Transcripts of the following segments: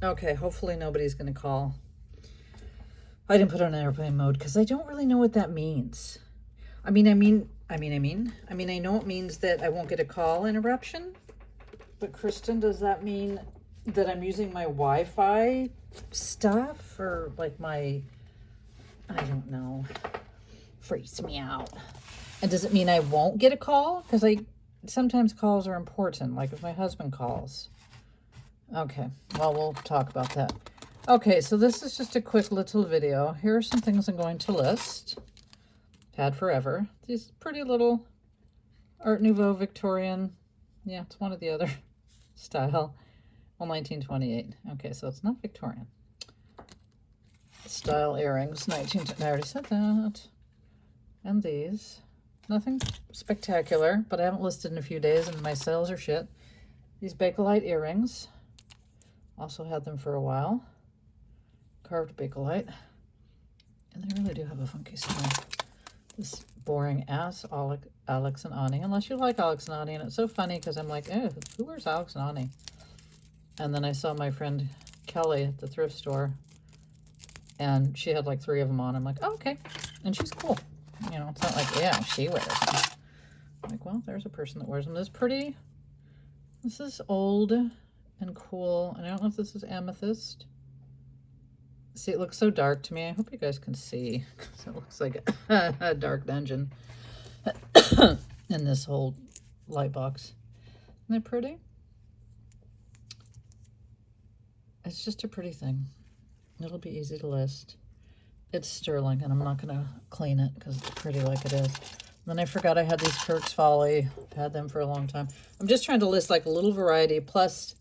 Okay, hopefully nobody's going to call. I didn't put on airplane mode because I don't really know what that means. I know it means that I won't get a call interruption. But Kristen, does that mean that I'm using my Wi-Fi stuff or like I don't know, freaks me out. And does it mean I won't get a call? Because sometimes calls are important, like if my husband calls. Okay, well, we'll talk about that. Okay, so this is just a quick little video. Here are some things I'm going to list. Had forever. These pretty little Art Nouveau Victorian. Yeah, it's one or the other style. Well, 1928. Okay, so it's not Victorian. Style earrings, I already said that. And these. Nothing spectacular, but I haven't listed in a few days and my sales are shit. These Bakelite earrings. Also had them for a while. Carved Bakelite. And they really do have a funky smell. This boring ass Alex and Ani. Unless you like Alex and Ani. And it's so funny because I'm like, eh, who wears Alex and Ani? And then I saw my friend Kelly at the thrift store. And she had like 3 of them on. I'm like, oh, okay. And she's cool. You know, it's not like, yeah, she wears them. I'm like, well, there's a person that wears them. This is old and cool. And I don't know if this is amethyst. See, it looks so dark to me. I hope you guys can see. It looks like a dark dungeon in this whole light box. Isn't that pretty? It's just a pretty thing. It'll be easy to list. It's sterling, and I'm not going to clean it because it's pretty like it is. Then I forgot I had these Kirk's Folly. I've had them for a long time. I'm just trying to list like a little variety plus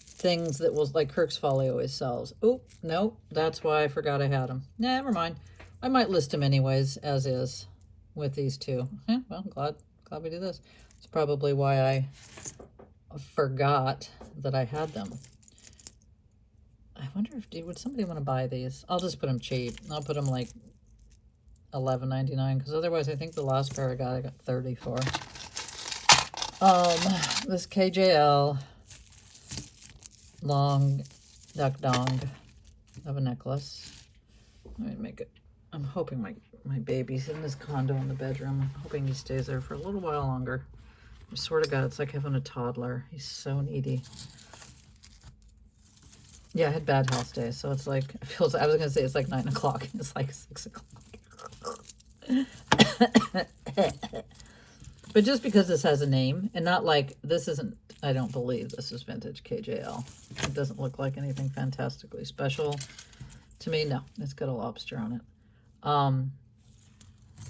things that was like Kirk's Folly always sells. Oh, no, that's why I forgot I had them. Nah, never mind. I might list them anyways, as is, with these two. Yeah, well, glad we do this. It's probably why I forgot that I had them. I wonder if would somebody want to buy these? I'll just put them cheap. I'll put them like $11.99 because otherwise I think the last pair I got 30 for. This KJL long duck dong of a necklace. Let me make it. I'm hoping my baby's in this condo in the bedroom. I'm hoping he stays there for a little while longer. I swear to God, it's like having a toddler. He's so needy. Yeah, I had bad health days, so it's like, I was gonna say it's like 9 o'clock. It's like 6 o'clock. But just because this has a name, and not like, this isn't, I don't believe this is vintage KJL. It doesn't look like anything fantastically special to me. No, it's got a lobster on it.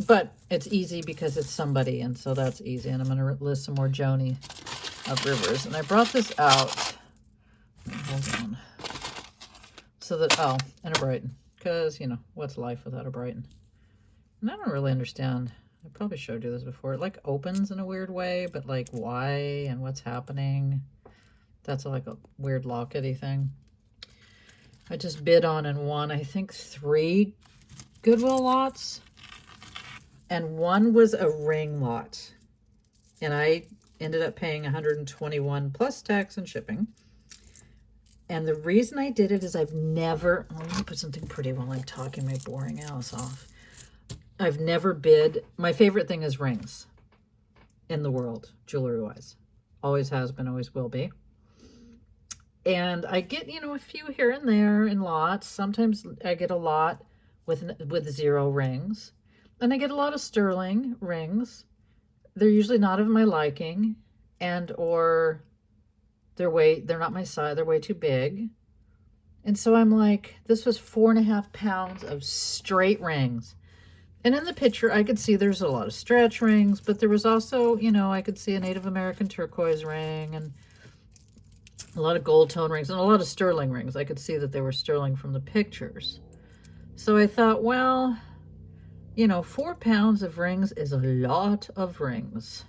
But it's easy because it's somebody, and so that's easy. And I'm gonna list some more Joni of Rivers. And I brought this out. Hold on. So that, oh, and a Brighton. Because, you know, what's life without a Brighton? And I don't really understand. I probably showed you this before. It like opens in a weird way, but like why and what's happening? That's like a weird lockety thing. I just bid on and won, I think, 3 Goodwill lots. And one was a ring lot. And I ended up paying $121 plus tax and shipping. And the reason I did it is I've never, let me put something pretty while I'm talking my boring ass off. I've never bid. My favorite thing is rings in the world, jewelry-wise. Always has been, always will be. And I get, you know, a few here and there in lots. Sometimes I get a lot with 0 rings. And I get a lot of sterling rings. They're usually not of my liking, and or they're not my size, they're way too big. And so I'm like, this was 4.5 pounds of straight rings. And in the picture, I could see there's a lot of stretch rings, but there was also, you know, I could see a Native American turquoise ring and a lot of gold tone rings and a lot of sterling rings. I could see that they were sterling from the pictures. So I thought, well, you know, 4 pounds of rings is a lot of rings.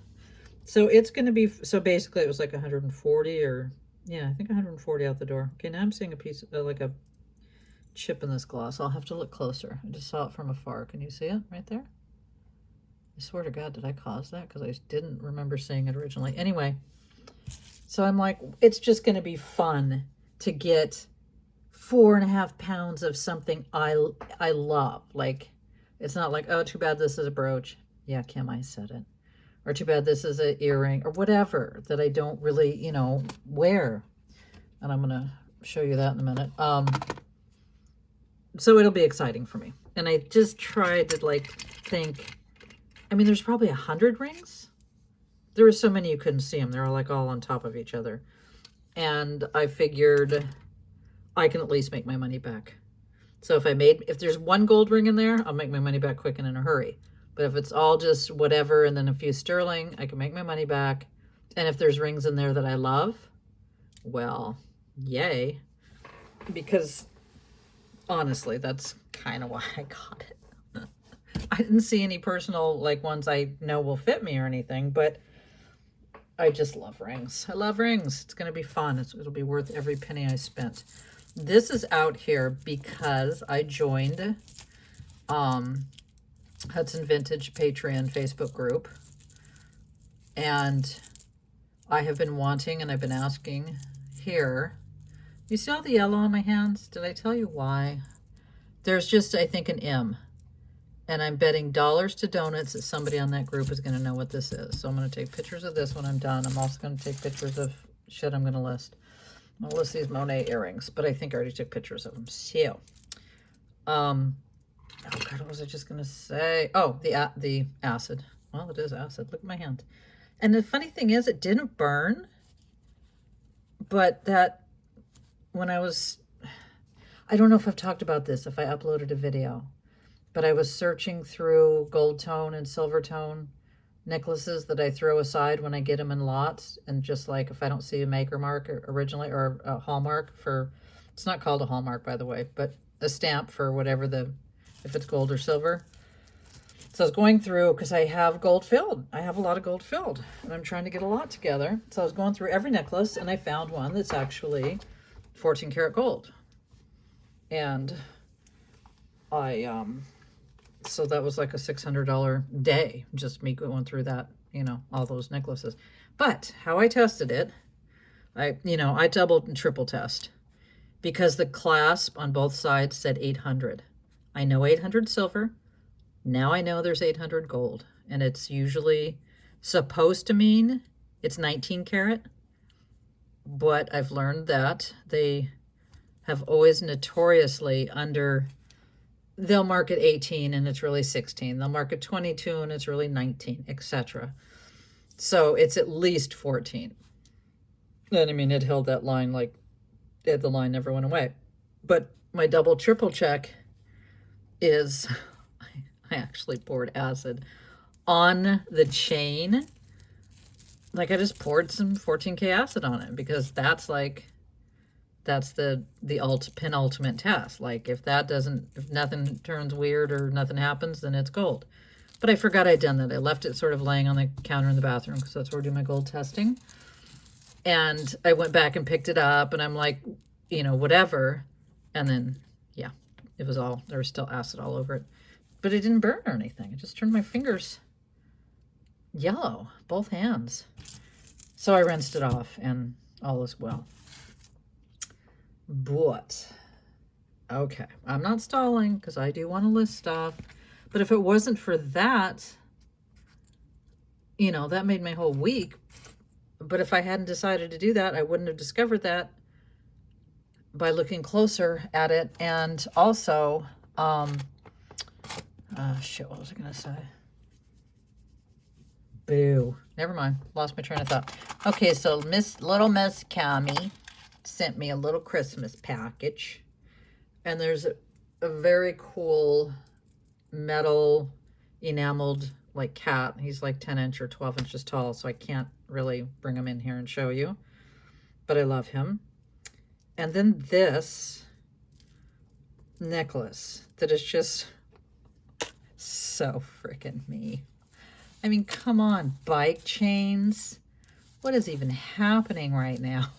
So it's going to be, so basically it was like 140 or, yeah, I think 140 out the door. Okay, now I'm seeing a piece of, like a chip in this gloss. I'll have to look closer. I just saw it from afar. Can you see it right there? I swear to God, did I cause that? Because I didn't remember seeing it originally. Anyway, so I'm like, it's just going to be fun to get 4.5 pounds of something I love. Like, it's not like, oh, too bad this is a brooch. Yeah, Kim, I said it. Or too bad this is an earring or whatever that I don't really, you know, wear. And I'm going to show you that in a minute. So it'll be exciting for me. And I just tried to like think, I mean, there's probably 100 rings. There were so many you couldn't see them. They're like all on top of each other. And I figured I can at least make my money back. So if there's one gold ring in there, I'll make my money back quick and in a hurry. But if it's all just whatever and then a few sterling, I can make my money back. And if there's rings in there that I love, well, yay. Because honestly, that's kind of why I got it. I didn't see any personal like ones I know will fit me or anything, but I just love rings. I love rings. It's going to be fun. It'll be worth every penny I spent. This is out here because I joined Hudson Vintage Patreon Facebook group. And I have been wanting and I've been asking here. You see all the yellow on my hands? Did I tell you why? There's just, I think, an M. And I'm betting dollars to donuts that somebody on that group is going to know what this is. So I'm going to take pictures of this when I'm done. I'm also going to take pictures of shit I'm going to list. I'll list these Monet earrings, but I think I already took pictures of them. So, oh God, what was I just going to say? Oh, the acid. Well, it is acid. Look at my hand. And the funny thing is, it didn't burn. But that, when I don't know if I've talked about this, if I uploaded a video. But I was searching through gold tone and silver tone necklaces that I throw aside when I get them in lots. And just like if I don't see a maker mark originally or a hallmark for, it's not called a hallmark, by the way, but a stamp for whatever if it's gold or silver. So I was going through because I have gold filled. I have a lot of gold filled and I'm trying to get a lot together. So I was going through every necklace and I found one that's actually 14 karat gold. And so that was like a $600 day, just me going through that, all those necklaces. But how I tested it, I double and triple test because the clasp on both sides said 800. I know 800 silver. Now I know there's 800 gold, and it's usually supposed to mean it's 19 karat, but I've learned that they have always notoriously they'll mark it 18 and it's really 16. They'll mark it 22 and it's really 19, etc. So it's at least 14. And I mean, it held that line like the line never went away. But my double triple check is I actually poured acid on the chain. Like I just poured some 14K acid on it because that's the penultimate test. Like if nothing turns weird or nothing happens, then it's gold. But I forgot I'd done that. I left it sort of laying on the counter in the bathroom because that's where I do my gold testing. And I went back and picked it up and I'm like, whatever. And then, yeah, there was still acid all over it. But it didn't burn or anything. It just turned my fingers yellow, both hands. So I rinsed it off and all is well. But, okay, I'm not stalling because I do want to list stuff. But if it wasn't for that, that made my whole week. But if I hadn't decided to do that, I wouldn't have discovered that by looking closer at it. And also, shit, what was I going to say? Boo. Never mind. Lost my train of thought. Okay, so little Miss Cami sent me a little Christmas package. And there's a very cool metal enameled like cat. He's like 10 inch or 12 inches tall, so I can't really bring him in here and show you. But I love him. And then this necklace that is just so freaking me. I mean, come on, bike chains. What is even happening right now?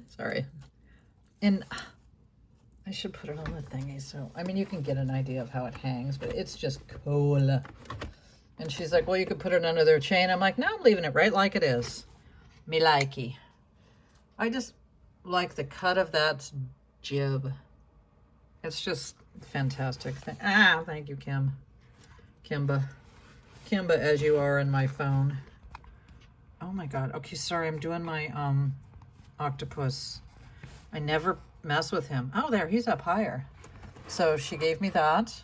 Sorry. And I should put it on the thingy. So, I mean, you can get an idea of how it hangs, but it's just cool. And she's like, well, you could put it under their chain. I'm like, no, I'm leaving it right like it is. Me likey. I just like the cut of that jib. It's just fantastic. Thank you, Kim. Kimba. Kimba, as you are in my phone. Oh my God. Okay, sorry. I'm doing my octopus. I never mess with him. Oh, there. He's up higher. So she gave me that.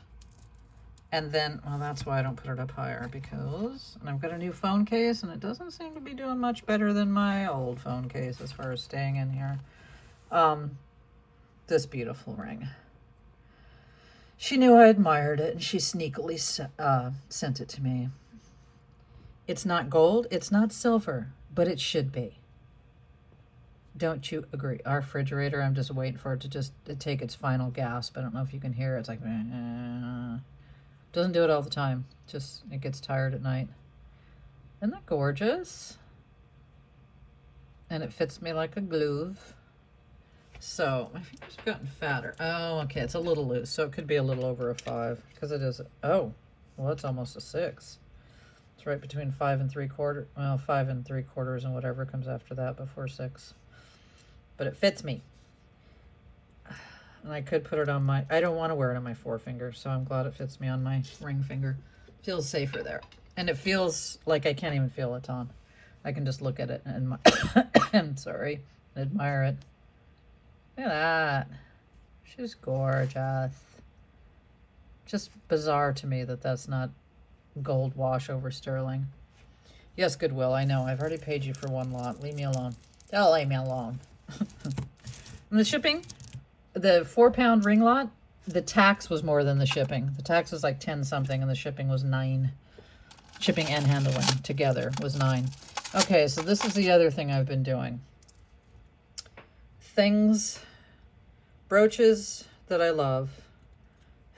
And then, well, that's why I don't put it up higher, because, and I've got a new phone case, and it doesn't seem to be doing much better than my old phone case as far as staying in here. This beautiful ring. She knew I admired it, and she sneakily sent it to me. It's not gold, it's not silver, but it should be. Don't you agree? Our refrigerator, I'm just waiting for it to take its final gasp. I don't know if you can hear it. It's like, doesn't do it all the time. Just, it gets tired at night. Isn't that gorgeous? And it fits me like a glove. So, my fingers have gotten fatter. Oh, okay, it's a little loose, so it could be a little over a 5, because it is, oh, well, it's almost a 6. It's right between 5 3/4, well, 5 3/4 and whatever comes after that before 6. But it fits me. And I could put it on my, I don't want to wear it on my forefinger, so I'm glad it fits me on my ring finger. Feels safer there. And it feels like I can't even feel it's on. I can just look at it and I'm sorry, admire it. Look at that. She's gorgeous. Just bizarre to me that that's not gold wash over sterling. Yes, Goodwill, I know. I've already paid you for one lot. Leave me alone. Oh, leave me alone. And the shipping, the 4-pound ring lot, the tax was more than the shipping. The tax was like 10 something and the shipping was 9. Shipping and handling together was 9. Okay, so this is the other thing I've been doing. Things, brooches that I love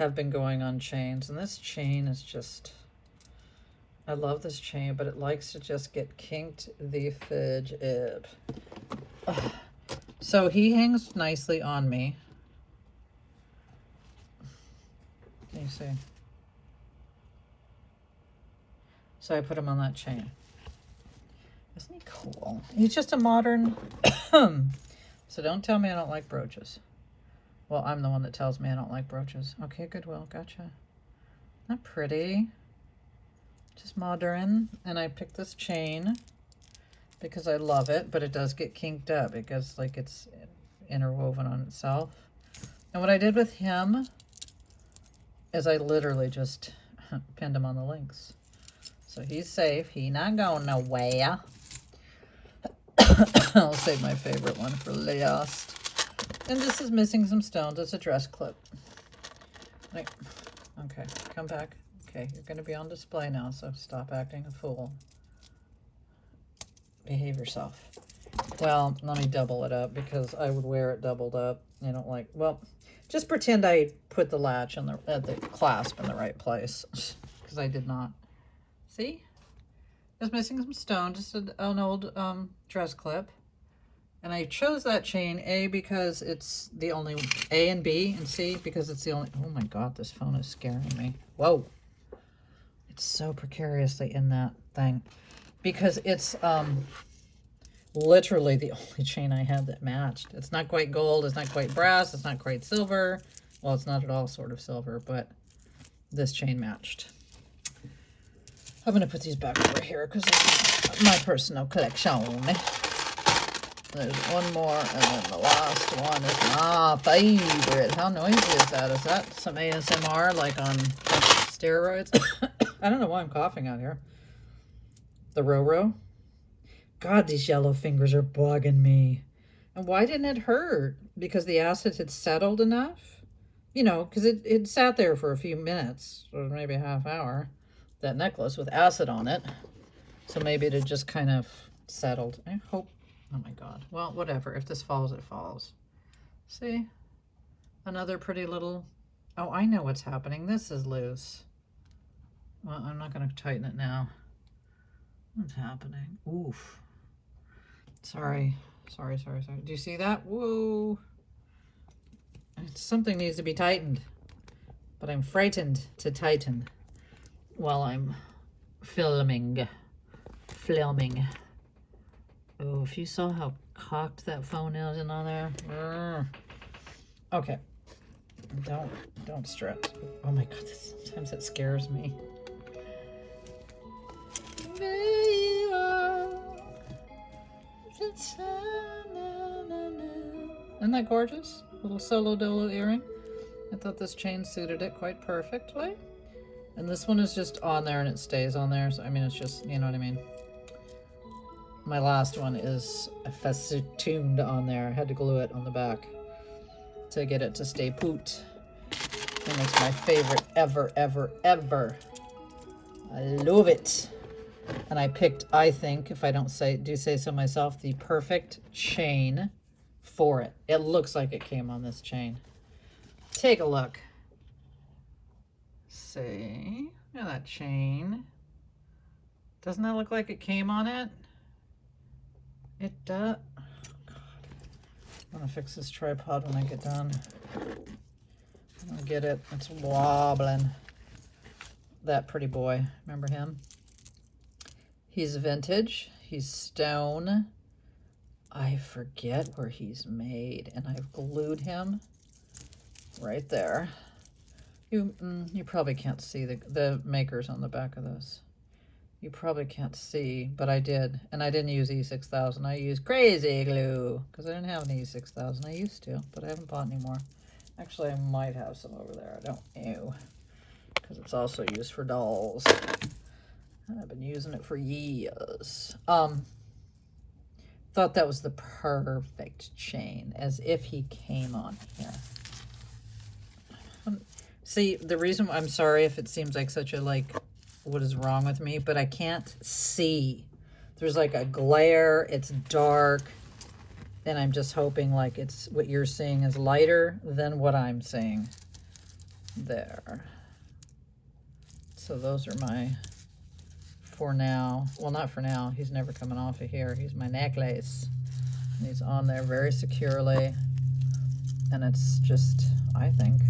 have been going on chains. And this chain is just, I love this chain, but it likes to just get kinked the fudge up. Ugh. So he hangs nicely on me. Can you see? So I put him on that chain. Isn't he cool? He's just a modern... So don't tell me I don't like brooches. Well, I'm the one that tells me I don't like brooches. Okay, Goodwill, gotcha. Not pretty. Just modern. And I picked this chain because I love it, but it does get kinked up because like it's interwoven on itself. And what I did with him is I literally just pinned him on the links. So he's safe. He not going nowhere. I'll save my favorite one for last. And this is missing some stones. It's a dress clip. Like, okay, come back. Okay, you're going to be on display now, so stop acting a fool. Behave yourself. Well, let me double it up because I would wear it doubled up. I don't like, well, just pretend I put the latch and the clasp in the right place because I did not. See? Just missing some stone, just an old dress clip. And I chose that chain, A, because it's the only, A and B and C, because it's the only, oh my God, this phone is scaring me. Whoa. It's so precariously in that thing. Because it's literally the only chain I had that matched. It's not quite gold, it's not quite brass, it's not quite silver. Well, it's not at all sort of silver, but this chain matched. I'm going to put these back over here because this is my personal collection. There's one more, and then the last one is my favorite. How noisy is that? Is that some ASMR, like on steroids? I don't know why I'm coughing out here. The Roro. God, these yellow fingers are bugging me. And why didn't it hurt? Because the acid had settled enough? You know, because it sat there for a few minutes, or maybe a half hour. That necklace with acid on it. So maybe it had just kind of settled. I hope. Oh my God. Well, whatever. If this falls, it falls. See? Another pretty little... Oh, I know what's happening. This is loose. Well, I'm not going to tighten it now. What's happening? Oof. Sorry. Sorry. Do you see that? Whoa. Something needs to be tightened. But I'm frightened to tighten while I'm filming. Oh, if you saw how cocked that phone is in on there. Okay. Don't stress. Oh my god, sometimes it scares me. Isn't that gorgeous? Little solo dolo earring. I thought this chain suited it quite perfectly. And this one is just on there and it stays on there. So, I mean, it's just, you know what I mean? My last one is festooned on there. I had to glue it on the back to get it to stay put. And it's my favorite ever, ever, ever. I love it. And I picked, I think, if I don't do say so myself, the perfect chain for it. It looks like it came on this chain. Take a look. See? Look at that chain. Doesn't that look like it came on it? It does. Oh, God. I'm going to fix this tripod when I get done. I'm going to get it. It's wobbling. That pretty boy. Remember him? He's vintage. He's stone. I forget where he's made, and I've glued him right there. You probably can't see the makers on the back of this. You probably can't see, but I did. And I didn't use E6000. I used crazy glue because I didn't have an E6000. I used to, but I haven't bought any more. Actually, I might have some over there. I don't know because it's also used for dolls. And I've been using it for years. Thought that was the perfect chain, as if he came on here. See, the reason, I'm sorry if it seems like such a, like, what is wrong with me, but I can't see. There's like a glare, it's dark, and I'm just hoping like it's what you're seeing is lighter than what I'm seeing. There. So those are my, for now, well, not for now, he's never coming off of here. He's my necklace. And he's on there very securely. And it's just, I think,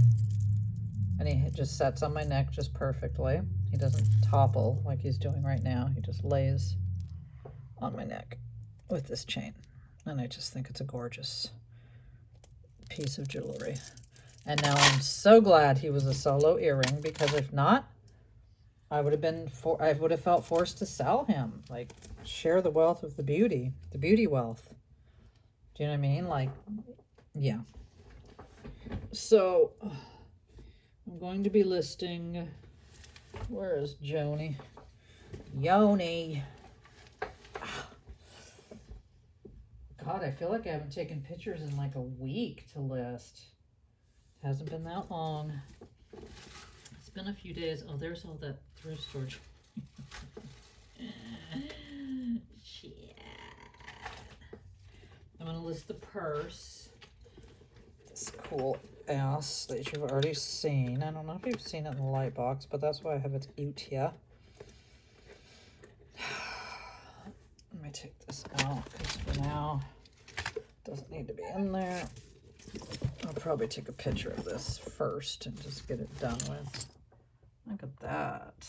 and he just sets on my neck just perfectly. He doesn't topple like he's doing right now. He just lays on my neck with this chain. And I just think it's a gorgeous piece of jewelry. And now I'm so glad he was a solo earring, because if not, I would have felt forced to sell him. Like, share the wealth of the beauty wealth. Do you know what I mean? Like, yeah. So I'm going to be listing, where is Joni? Yoni. God, I feel like I haven't taken pictures in like a week to list. It hasn't been that long. It's been a few days. Oh, there's all that thrift storage. Shit. I'm going to list the purse. This cool ass that you've already seen. I don't know if you've seen it in the light box, but that's why I have it out here. Let me take this out, because for now it doesn't need to be in there. I'll probably take a picture of this first and just get it done with. Look at that.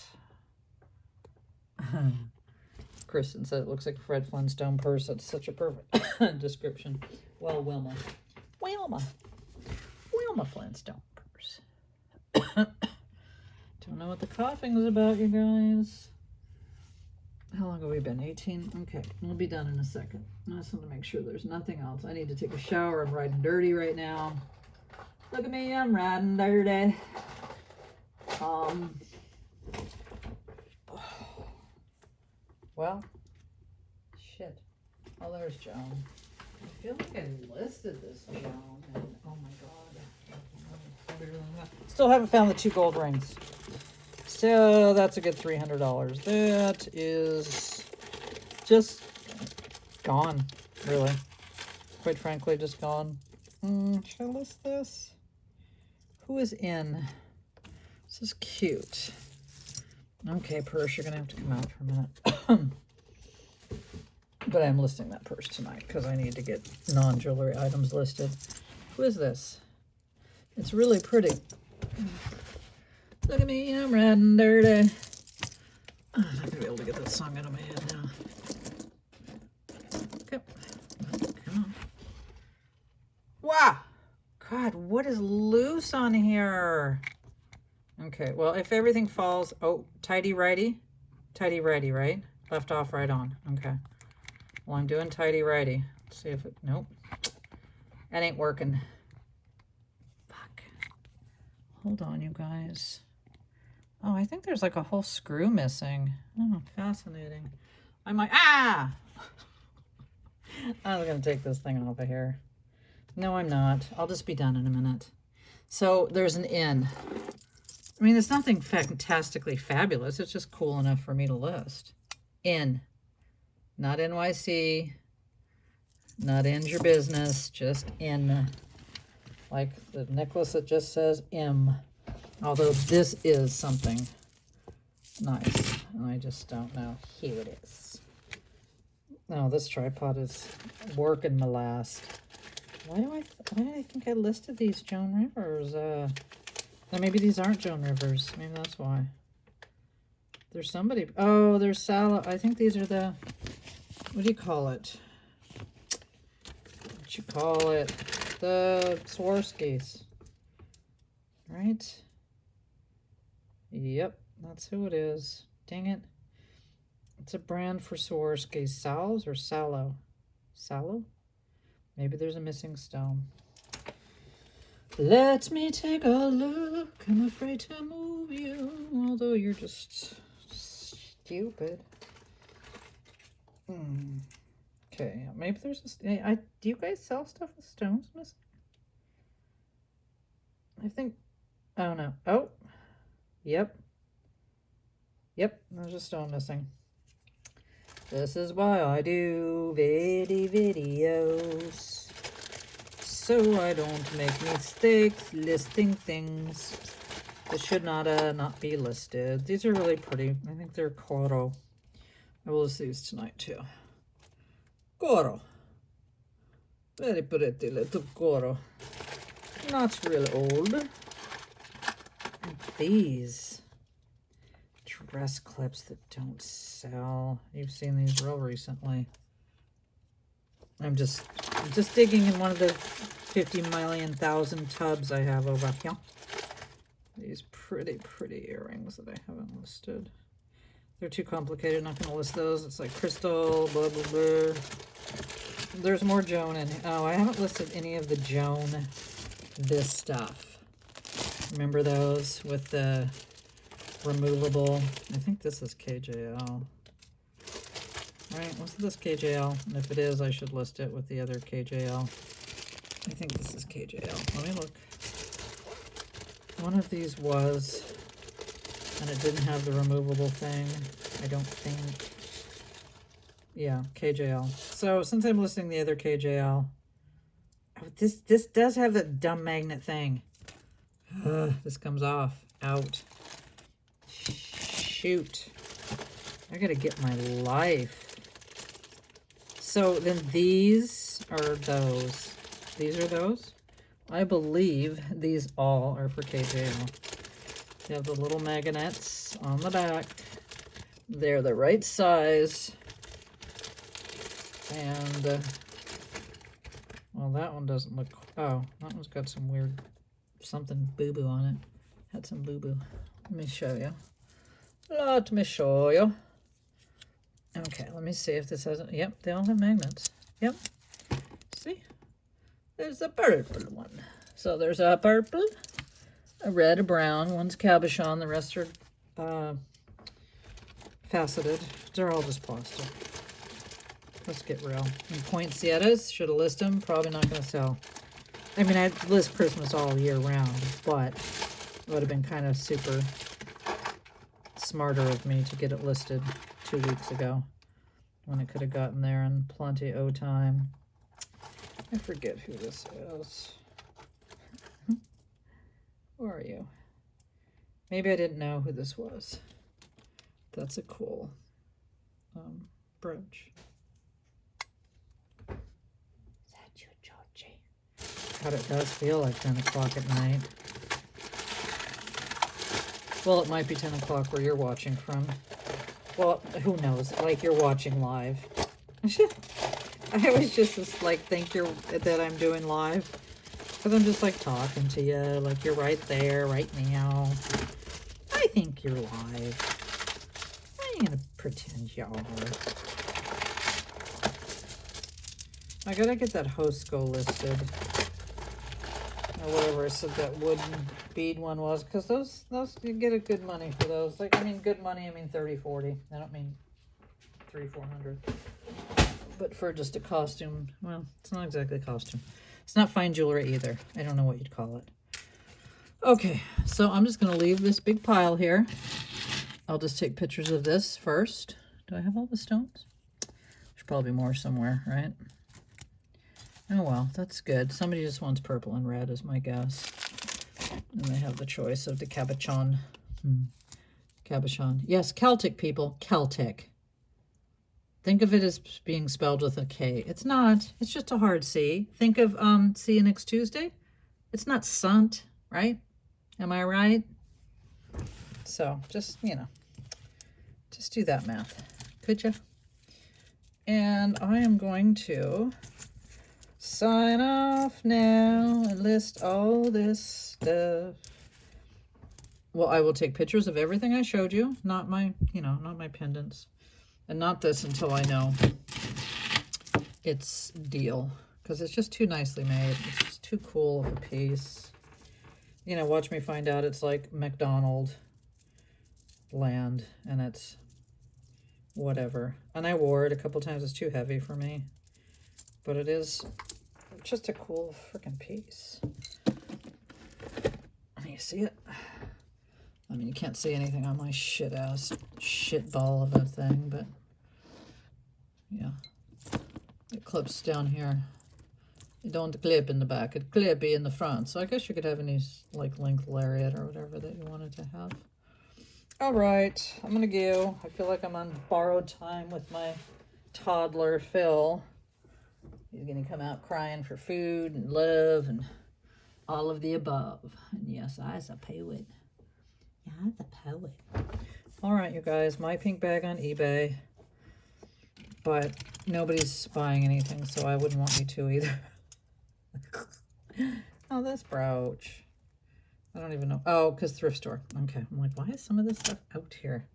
Kristen said it looks like a Fred Flintstone purse. That's such a perfect description. Well, Wilma Flintstone purse. Don't know what the coughing is about, you guys. How long have we been? 18? Okay, we'll be done in a second. I just want to make sure there's nothing else. I need to take a shower. I'm riding dirty right now. Look at me, I'm riding dirty. Well, shit. Oh, there's Joan. I feel like I listed this Joan, and oh my god. Still haven't found the 2 gold rings. So that's a good $300. That is just gone, really. Quite frankly, just gone. Should I list this? Who is in? This is cute. Okay, purse, you're gonna have to come out for a minute. But I'm listing that purse tonight because I need to get non-jewelry items listed. Who is this? It's really pretty. Look at me, I'm riding dirty. I'm not gonna be able to get that song out of my head now. Okay. Come God, what is loose on here? Okay, well, if everything falls, oh, tighty-righty, right? Left off, right on. Okay. Well, I'm doing tighty-righty. Let's see if it, nope. That ain't working. Fuck. Hold on, you guys. Oh, I think there's like a whole screw missing. Oh, fascinating. I might, I was gonna take this thing off of here. No, I'm not. I'll just be done in a minute. So there's an N. I mean, it's nothing fantastically fabulous. It's just cool enough for me to list. N. Not NYC. Not end your business. Just N. Like the necklace that just says M. Although this is something nice. And I just don't know. Here it is. No, this tripod is working my last. Why did I think I listed these Joan Rivers? Now maybe these aren't Joan Rivers. Maybe that's why. There's somebody. Oh, there's Salo. I think these are the. What do you call it? What you call it? The Swarovskis. Right? Yep, that's who it is. Dang it. It's a brand for Swarovskis. Sal's or Salo? Salo? Maybe there's a missing stone. Let me take a look. I'm afraid to move you, although you're just stupid. Okay, maybe there's a... do you guys sell stuff with stones missing? I think... Oh, no. Oh. Yep. Yep, there's a stone missing. This is why I do videos, so I don't make mistakes listing things that should not be listed. These are really pretty. I think they're coral. I will use these tonight too. Coral. Very pretty little coral. Not really old. And these dress clips that don't sell. You've seen these real recently. I'm just digging in one of the 50 million thousand tubs I have over here. These pretty earrings that I haven't listed. They're too complicated. Not going to list those. It's like crystal, blah, blah, blah. There's more Joan in. Oh, I haven't listed any of the Joan this stuff. Remember those with the removable? I think this is KJL. Right, was this KJL? And if it is, I should list it with the other KJL. I think this is KJL. Let me look. One of these was, and it didn't have the removable thing, I don't think. Yeah, KJL. So since I'm listing the other KJL, oh, this does have that dumb magnet thing. This comes off. Out. Shoot. I gotta get my life. So then these are those. These are those. I believe these all are for KJL. They have the little magnets on the back. They're the right size. And, well, that one doesn't look, oh, that one's got some weird, something boo-boo on it. Had some boo-boo. Let me show you. Let me show you. Okay, let me see if this has, yep, they all have magnets. Yep. See? There's a purple one. So there's a purple, a red, a brown. One's cabochon. The rest are faceted. They're all just plastic. Let's get real. And poinsettias, should have listed them. Probably not going to sell. I mean, I list Christmas all year round, but it would have been kind of super smarter of me to get it listed 2 weeks ago when it could have gotten there in plenty of time. I forget who this is. Who are you? Maybe I didn't know who this was. That's a cool brooch. Is that you, Georgie? God, it does feel like 10 o'clock at night. Well, it might be 10 o'clock where you're watching from. Well, who knows? Like you're watching live. I always just like think that I'm doing live. Because I'm just like talking to you, like you're right there, right now. I think you're live. I ain't gonna pretend you are. I gotta get that Hosco listed. Or whatever I said that wooden bead one was. Because those you get a good money for those. Like, I mean good money, I mean 30, 40. I don't mean 300, 400. But for just a costume, well, it's not exactly a costume. It's not fine jewelry either. I don't know what you'd call it. Okay, so I'm just going to leave this big pile here. I'll just take pictures of this first. Do I have all the stones? There's probably more somewhere, right? Oh, well, that's good. Somebody just wants purple and red is my guess. And they have the choice of the cabochon. Cabochon. Yes, Celtic people. Celtic. Think of it as being spelled with a K. It's not. It's just a hard C. Think of see you next Tuesday. It's not sunt, right? Am I right? So just, you know, just do that math. Could you? And I am going to sign off now and list all this stuff. Well, I will take pictures of everything I showed you. Not my, you know, not my pendants. And not this until I know it's deal. Because it's just too nicely made. It's just too cool of a piece. You know, watch me find out it's like McDonald land. And it's whatever. And I wore it a couple times. It's too heavy for me. But it is just a cool freaking piece. You see it? I mean, you can't see anything on my shit-ass shit ball of a thing, but yeah. It clips down here. It don't clip in the back. It clippy in the front. So I guess you could have any, like, length lariat or whatever that you wanted to have. All right. I'm going to go. I feel like I'm on borrowed time with my toddler, Phil. He's going to come out crying for food and love and all of the above. And yes, I's a poet. Yeah, the poet. All right, you guys, my pink bag on eBay, but nobody's buying anything, so I wouldn't want you to either. Oh, this brooch. I don't even know. Oh, because thrift store. Okay, I'm like, why is some of this stuff out here?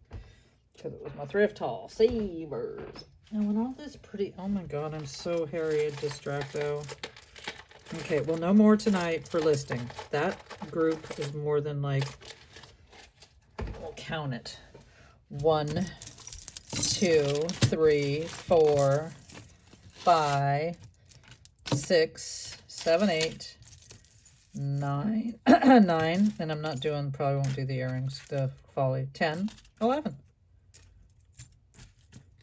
Because it was my thrift haul. Savers. And when all this pretty, oh my God, I'm so Harriet Distracto. Okay, well, no more tonight for listing. That group is more than like, count it. 1, 2, 3, 4, 5, 6, 7, 8, 9, 9, and I'm not doing, probably won't do the earrings, the folly. 10, 11.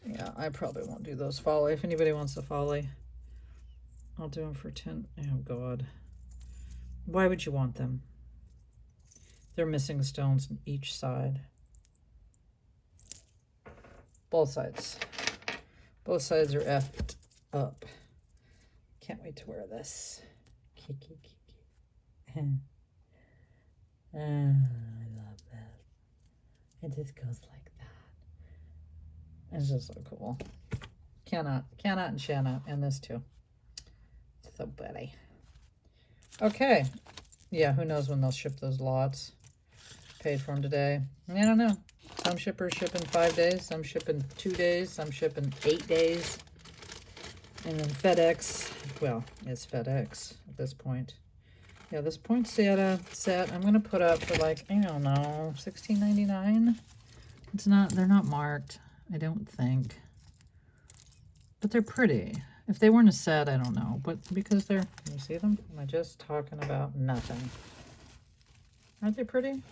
Yeah, I probably won't do those folly. If anybody wants the folly, I'll do them for 10. Oh God. Why would you want them? They're missing stones on each side. Both sides. Both sides are effed up. Can't wait to wear this. I love that. It just goes like that. It's just so cool. Cannot and shanna, and this too. So pretty. Okay. Yeah, who knows when they'll ship those lots. Paid for them today. I don't know. Some shippers ship in 5 days, some ship in 2 days, some ship in 8 days. And then FedEx, well, it's FedEx at this point. Yeah, this poinsettia set I'm gonna put up for like, I don't know, $16.99. It's not, they're not marked, I don't think. But they're pretty. If they weren't a set, I don't know. But because they're, can you see them? Am I just talking about nothing? Aren't they pretty?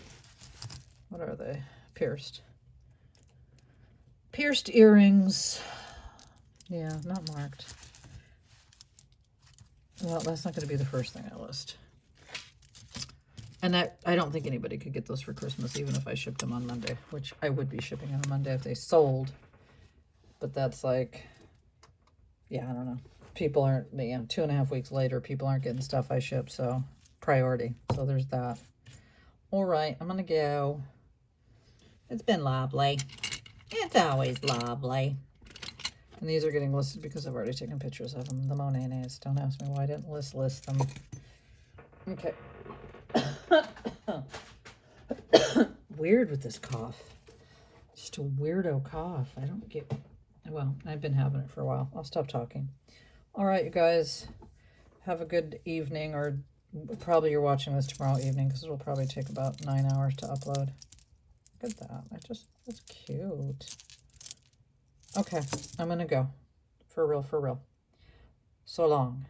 What are they? Pierced. Pierced earrings. Yeah, not marked. Well, that's not going to be the first thing I list. And that, I don't think anybody could get those for Christmas, even if I shipped them on Monday, which I would be shipping on Monday if they sold. But that's like, yeah, I don't know. People aren't, you know, 2.5 weeks later, people aren't getting stuff I ship, so priority. So there's that. All right, I'm going to go. It's been lovely. It's always lovely. And these are getting listed because I've already taken pictures of them. The Monets. Don't ask me why I didn't list them. Okay. Weird with this cough. Just a weirdo cough. I don't get... Well, I've been having it for a while. I'll stop talking. All right, you guys. Have a good evening, or probably you're watching this tomorrow evening because it'll probably take about 9 hours to upload. Look at that. That's cute. Okay, I'm going to go. For real, for real. So long.